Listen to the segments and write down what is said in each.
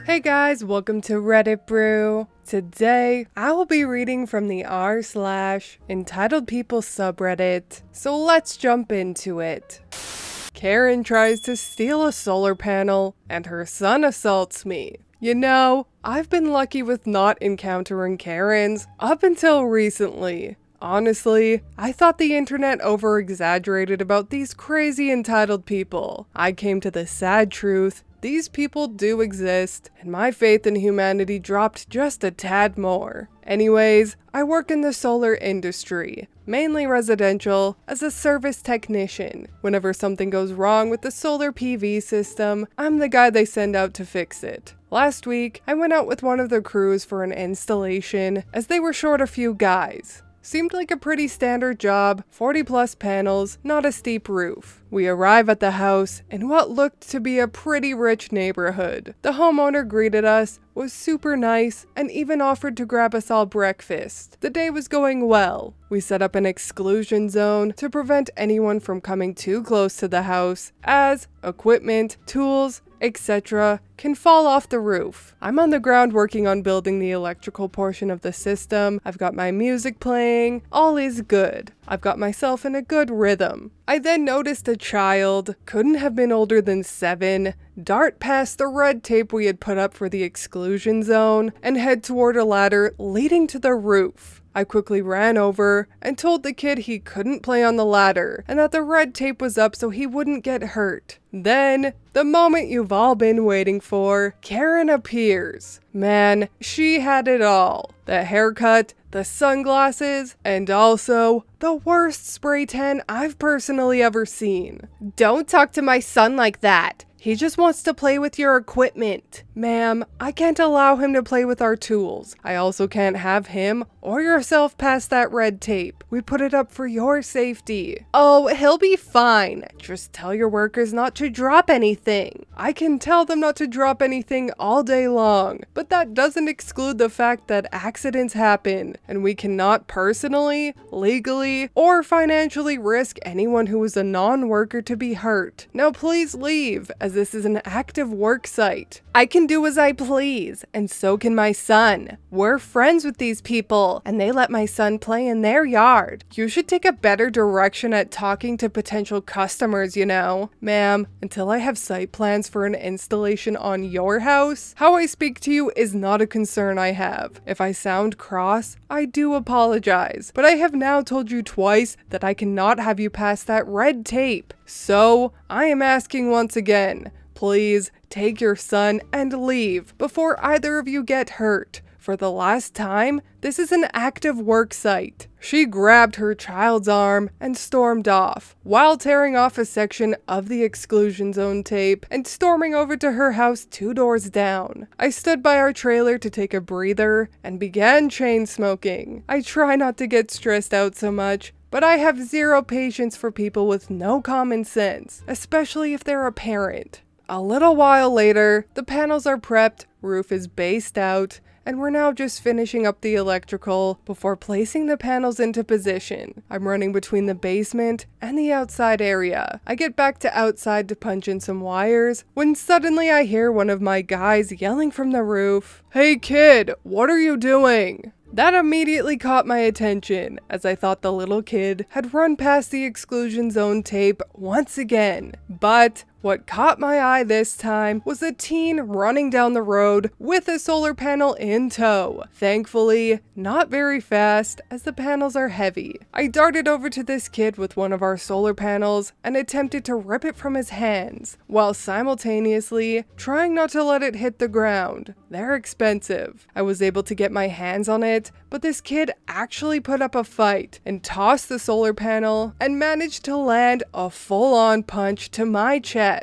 Hey guys, welcome to Reddit Brew. Today, I will be reading from the r/entitledpeople subreddit, so let's jump into it. Karen tries to steal a solar panel, and her son assaults me. You know, I've been lucky with not encountering Karens up until recently. Honestly, I thought the internet over-exaggerated about these crazy entitled people. I came to the sad truth. These people do exist, and my faith in humanity dropped just a tad more. Anyways, I work in the solar industry, mainly residential, as a service technician. Whenever something goes wrong with the solar PV system, I'm the guy they send out to fix it. Last week, I went out with one of the crews for an installation, as they were short a few guys. Seemed like a pretty standard job, 40 plus panels, not a steep roof. We arrive at the house in what looked to be a pretty rich neighborhood. The homeowner greeted us, was super nice, and even offered to grab us all breakfast. The day was going well. We set up an exclusion zone to prevent anyone from coming too close to the house, as equipment, tools, etc. can fall off the roof. I'm on the ground working on building the electrical portion of the system. I've got my music playing. All is good. I've got myself in a good rhythm. I then noticed a child, couldn't have been older than 7, dart past the red tape we had put up for the exclusion zone and head toward a ladder leading to the roof. I quickly ran over and told the kid he couldn't play on the ladder and that the red tape was up so he wouldn't get hurt. Then, the moment you've all been waiting for, Karen appears. Man, she had it all. The haircut, the sunglasses, and also the worst spray tan I've personally ever seen. Don't talk to my son like that. He just wants to play with your equipment. Ma'am, I can't allow him to play with our tools. I also can't have him or yourself pass that red tape. We put it up for your safety. Oh, he'll be fine. Just tell your workers not to drop anything. I can tell them not to drop anything all day long, but that doesn't exclude the fact that accidents happen, and we cannot personally, legally, or financially risk anyone who is a non-worker to be hurt. Now please leave, as this is an active work site. I can do as I please, and so can my son. We're friends with these people, and they let my son play in their yard. You should take a better direction at talking to potential customers, you know. Ma'am, until I have site plans for an installation on your house, how I speak to you is not a concern I have. If I sound cross, I do apologize, but I have now told you twice that I cannot have you pass that red tape. So, I am asking once again, please take your son and leave before either of you get hurt. For the last time, this is an active work site. She grabbed her child's arm and stormed off, while tearing off a section of the exclusion zone tape and storming over to her house 2 doors down. I stood by our trailer to take a breather and began chain smoking. I try not to get stressed out so much, but I have zero patience for people with no common sense, especially if they're a parent. A little while later, the panels are prepped, roof is based out, and we're now just finishing up the electrical before placing the panels into position. I'm running between the basement and the outside area. I get back to outside to punch in some wires when suddenly I hear one of my guys yelling from the roof, "Hey kid, what are you doing?" That immediately caught my attention, as I thought the little kid had run past the exclusion zone tape once again. But what caught my eye this time was a teen running down the road with a solar panel in tow. Thankfully, not very fast, as the panels are heavy. I darted over to this kid with one of our solar panels and attempted to rip it from his hands, while simultaneously trying not to let it hit the ground. They're expensive. I was able to get my hands on it, but this kid actually put up a fight and tossed the solar panel and managed to land a full-on punch to my chest.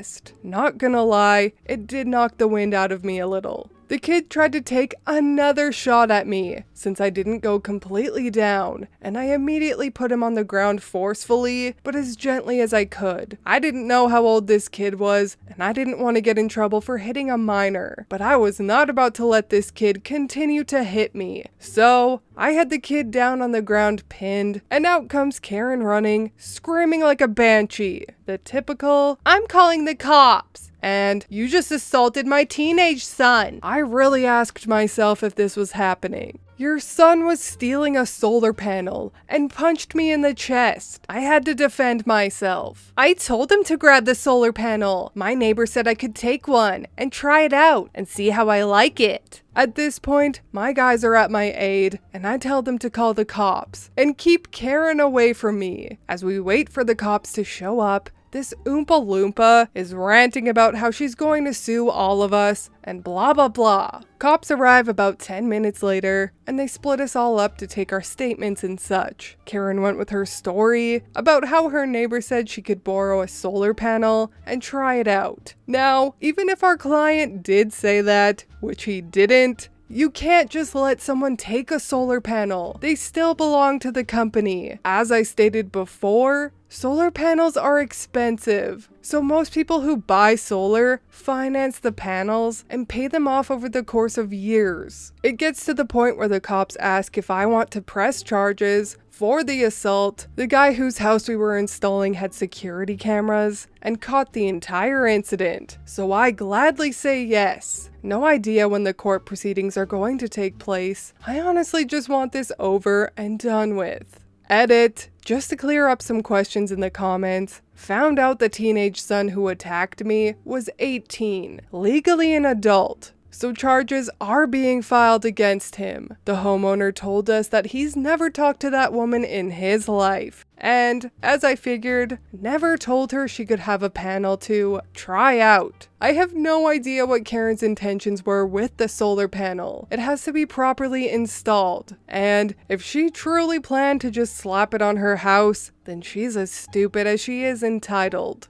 Not gonna lie, it did knock the wind out of me a little. The kid tried to take another shot at me, since I didn't go completely down, and I immediately put him on the ground forcefully, but as gently as I could. I didn't know how old this kid was, and I didn't want to get in trouble for hitting a minor, but I was not about to let this kid continue to hit me. So, I had the kid down on the ground pinned, and out comes Karen running, screaming like a banshee. the typical, "I'm calling the cops," and "you just assaulted my teenage son." I really asked myself if this was happening. Your son was stealing a solar panel and punched me in the chest. I had to defend myself. I told him to grab the solar panel. My neighbor said I could take one and try it out and see how I like it. At this point, my guys are at my aid, and I tell them to call the cops and keep Karen away from me. As we wait for the cops to show up, this Oompa Loompa is ranting about how she's going to sue all of us and blah blah blah. Cops arrive about 10 minutes later and they split us all up to take our statements and such. Karen went with her story about how her neighbor said she could borrow a solar panel and try it out. Now, even if our client did say that, which he didn't, you can't just let someone take a solar panel. They still belong to the company. As I stated before, solar panels are expensive. So most people who buy solar finance the panels and pay them off over the course of years. It gets to the point where the cops ask if I want to press charges for the assault. The guy whose house we were installing had security cameras and caught the entire incident, so I gladly say yes. No idea when the court proceedings are going to take place. I honestly just want this over and done with. Edit, just to clear up some questions in the comments, found out the teenage son who attacked me was 18, legally an adult. So charges are being filed against him. The homeowner told us that he's never talked to that woman in his life. And, as I figured, never told her she could have a panel to try out. I have no idea what Karen's intentions were with the solar panel. It has to be properly installed. And if she truly planned to just slap it on her house, then she's as stupid as she is entitled.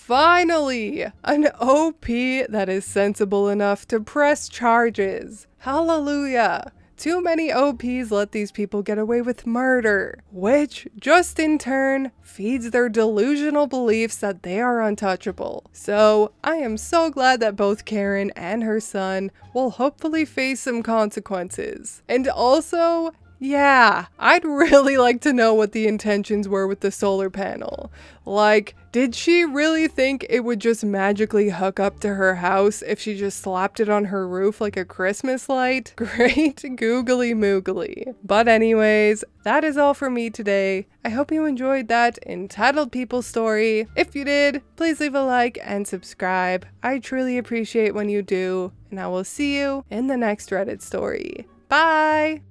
Finally, an OP that is sensible enough to press charges. Hallelujah. Too many OPs let these people get away with murder, which just in turn feeds their delusional beliefs that they are untouchable. So I am so glad that both Karen and her son will hopefully face some consequences. And also, yeah, I'd really like to know what the intentions were with the solar panel. Like, did she really think it would just magically hook up to her house if she just slapped it on her roof like a Christmas light? Great googly moogly. But anyways, that is all for me today. I hope you enjoyed that Entitled People story. If you did, please leave a like and subscribe. I truly appreciate when you do, and I will see you in the next Reddit story. Bye!